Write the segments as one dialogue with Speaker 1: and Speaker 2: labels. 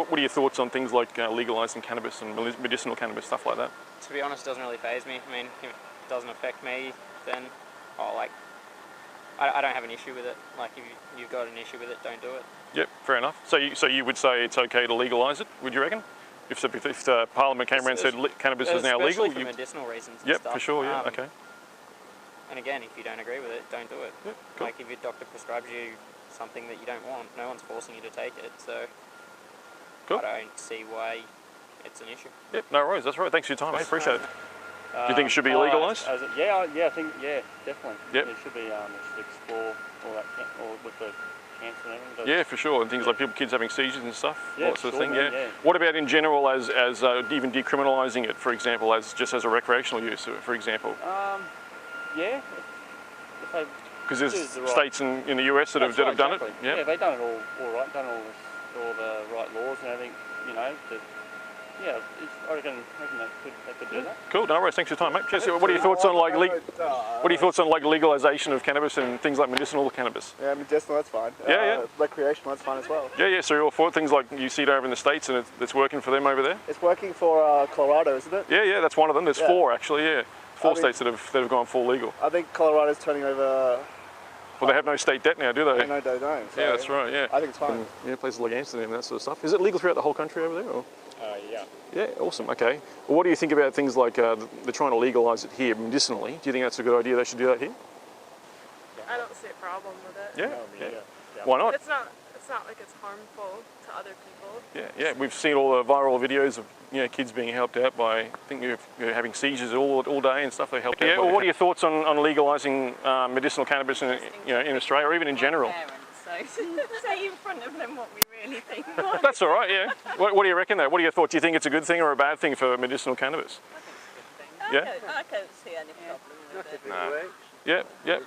Speaker 1: What are your thoughts on things like legalising cannabis and medicinal cannabis, stuff like that?
Speaker 2: To be honest, it doesn't really faze me. I mean, if it doesn't affect me, then I don't have an issue with it. Like, if you've got an issue with it, don't do it.
Speaker 1: Yep, fair enough. So you would say it's okay to legalise it, would you reckon? If Parliament came around and said cannabis is now legal?
Speaker 2: Especially for medicinal reasons and
Speaker 1: yep,
Speaker 2: stuff.
Speaker 1: for sure, yeah, okay.
Speaker 2: And again, if you don't agree with it, don't do it.
Speaker 1: Yep, cool.
Speaker 2: Like, if your doctor prescribes you something that you don't want, no one's forcing you to take it, so cool. I don't see why it's an issue.
Speaker 1: Yep, no worries, that's right. Thanks for your time, mate. Appreciate it. Do you think it should be legalised?
Speaker 3: Yeah, I think, definitely.
Speaker 1: Yep.
Speaker 3: It should be, it should explore all that, all with the cancer and everything.
Speaker 1: Yeah, for sure, and things like kids having seizures and stuff, all that sort of thing,
Speaker 3: man,
Speaker 1: yeah. What about in general as even decriminalising it, for example, just as a recreational use, for example?
Speaker 3: Yeah.
Speaker 1: Because there's states in the US that have done it.
Speaker 3: Yeah, they've done it all right, done all the right laws and everything, you know. I reckon they could do that.
Speaker 1: Cool, no worries. Thanks for your time, mate. Cheers. What are your thoughts on legalisation of cannabis and things like medicinal cannabis?
Speaker 4: Yeah, medicinal, that's fine.
Speaker 1: Yeah.
Speaker 4: Recreational, that's fine as well.
Speaker 1: Yeah. So you're all for things like you see it over in the States and it's working for them over there?
Speaker 4: It's working for Colorado, isn't it?
Speaker 1: Yeah. That's one of them. There's 4 actually. Yeah, 4 states that have gone full legal.
Speaker 4: I think Colorado's turning over.
Speaker 1: Well, they have no state debt now, do they?
Speaker 4: No, they don't. So
Speaker 1: yeah, that's right. Yeah.
Speaker 4: I think it's fine.
Speaker 1: Places like Amsterdam and that sort of stuff. Is it legal throughout the whole country over there? Or?
Speaker 3: Yeah.
Speaker 1: Yeah, awesome, okay. Well, what do you think about things like they're trying to legalise it here medicinally? Do you think that's a good idea they should do that here?
Speaker 5: I don't see a problem with it.
Speaker 1: Yeah. Why not?
Speaker 5: It's not like it's harmful to other people.
Speaker 1: Yeah. We've seen all the viral videos of kids being helped out by, I think you're having seizures all day and stuff. They helped out. Yeah. Well, what are your thoughts on legalising medicinal cannabis in Australia or even in general?
Speaker 6: So say in front of them what we really think.
Speaker 1: That's all right, yeah. What do you reckon though? What are your thoughts? Do you think it's a good thing or a bad thing for medicinal cannabis?
Speaker 6: I think it's a good thing. I don't see any problem with it.
Speaker 1: No. Yeah.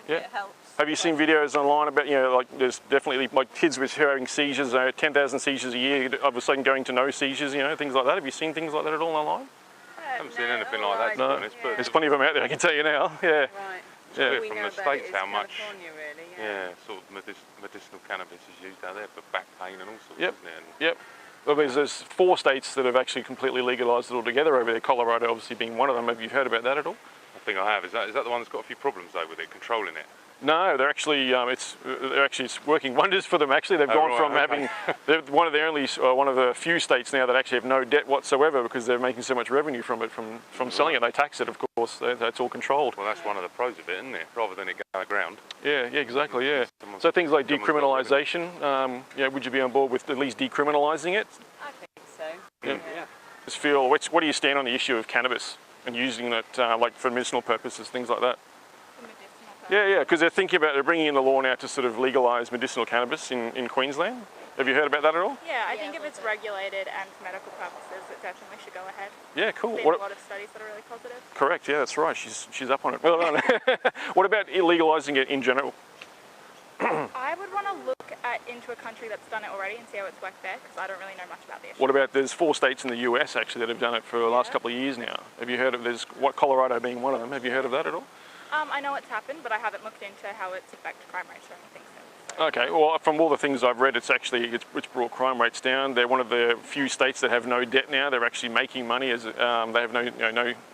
Speaker 6: It helps.
Speaker 1: Have you seen videos online about, like there's definitely like kids with having seizures, 10,000 seizures a year, all of a sudden going to no seizures, things like that? Have you seen things like that at all online?
Speaker 7: I haven't seen anything like that, to be honest, but
Speaker 1: there's plenty of them out there, I can tell you now. Yeah.
Speaker 6: Right.
Speaker 7: Yeah, from the States how much
Speaker 6: really,
Speaker 7: sort of medicinal cannabis is used out there for back pain and all sorts,
Speaker 1: yep.
Speaker 7: isn't it?
Speaker 1: Yep. Well, there's 4 states that have actually completely legalised it altogether over there, Colorado obviously being one of them. Have you heard about that at all?
Speaker 7: I think I have. Is that the one that's got a few problems though with it, controlling it?
Speaker 1: No, they're actually it's working wonders for them. Actually, they've gone from having they're one of the few states now that actually have no debt whatsoever because they're making so much revenue from it from selling it. They tax it, of course. That's all controlled.
Speaker 7: Well, that's one of the pros of it, isn't it? Rather than it going aground.
Speaker 1: Yeah, exactly. Yeah. So things like decriminalisation. Would you be on board with at least decriminalising it?
Speaker 6: I think so.
Speaker 1: Yeah. Just feel. What do you stand on the issue of cannabis and using it like for medicinal purposes, things like that? Yeah, because they're bringing in the law now to sort of legalise medicinal cannabis in Queensland. Have you heard about that at all?
Speaker 5: Yeah, I think if it's regulated and for medical purposes, it definitely should go ahead.
Speaker 1: Yeah, cool.
Speaker 5: There's been a lot of studies that are really positive.
Speaker 1: Correct, yeah, that's right. She's up on it. Well done. What about legalising it in general?
Speaker 5: I would want to look into a country that's done it already and see how it's worked there, because I don't really know much about the issue.
Speaker 1: What about, there's 4 states in the US actually that have done it for the last couple of years now. Have you heard of, Colorado being one of them, have you heard of that at all?
Speaker 5: I know it's happened, but I haven't looked into how it's affected crime rates or anything since. So.
Speaker 1: Okay, well from all the things I've read, it's brought crime rates down. They're one of the few states that have no debt now. They're actually making money as they have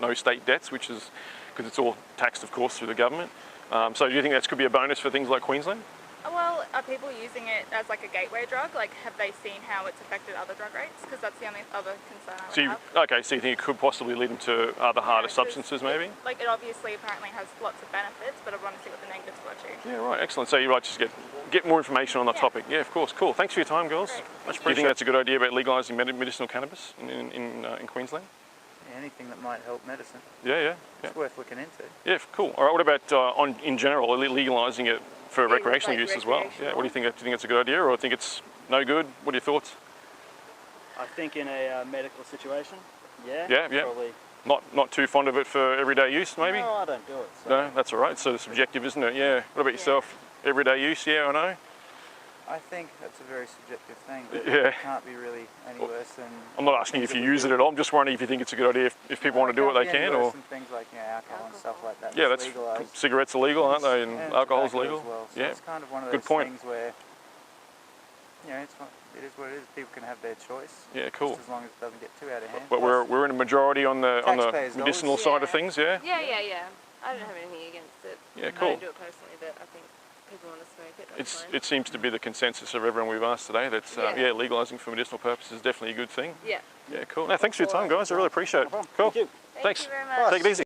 Speaker 1: no state debts, which is because it's all taxed, of course, through the government. So do you think that could be a bonus for things like Queensland?
Speaker 5: Well, are people using it as like a gateway drug? Like, have they seen how it's affected other drug rates? Because that's the only other concern I would have.
Speaker 1: Okay, so you think it could possibly lead them to other harder substances, maybe?
Speaker 5: Like, it obviously apparently has lots of benefits, but I want to see what the negatives were too.
Speaker 1: Yeah, right, excellent. So you'd like to just get more information on the topic. Yeah, of course. Cool. Thanks for your time, girls. Much appreciated. Do you think that's a good idea about legalising medicinal cannabis in Queensland?
Speaker 8: Anything that might help medicine.
Speaker 1: Yeah.
Speaker 8: It's worth looking into.
Speaker 1: Yeah, cool. All right, what about in general, legalising it for recreational use as well? Yeah, what do you think? Do you think it's a good idea or do you think it's no good? What are your thoughts?
Speaker 3: I think in a medical situation,
Speaker 1: yeah.
Speaker 3: Probably.
Speaker 1: Not too fond of it for everyday use, maybe?
Speaker 3: No, I don't do it. So.
Speaker 1: No, that's all right. It's sort of subjective, isn't it? Yeah. What about yourself? Everyday use, yeah or no?
Speaker 8: I think that's a very subjective thing, but
Speaker 1: yeah.
Speaker 8: It can't be really any worse than...
Speaker 1: I'm not asking if you use it at all, I'm just wondering if you think it's a good idea if people want to do it, they can, or...
Speaker 8: things like alcohol and stuff like that.
Speaker 1: Yeah, that's cigarettes are legal, aren't they, and alcohol's legal?
Speaker 8: Well. So
Speaker 1: yeah,
Speaker 8: it's kind of one of
Speaker 1: good
Speaker 8: those
Speaker 1: point.
Speaker 8: things where, you know, it is what it is. People can have their choice.
Speaker 1: Yeah, cool.
Speaker 8: Just as long as it doesn't get too out of hand.
Speaker 1: But we're in a majority on the medicinal side of things, yeah?
Speaker 9: Yeah. I don't have anything against it.
Speaker 1: Yeah, cool.
Speaker 9: I don't do it personally, but I think people want to smoke it. That's fine.
Speaker 1: It seems to be the consensus of everyone we've asked today that legalising for medicinal purposes is definitely a good thing.
Speaker 9: Yeah.
Speaker 1: Yeah, cool. No, thanks for your time, guys. I really appreciate it. Cool.
Speaker 9: Thank you very much.
Speaker 1: Take it easy.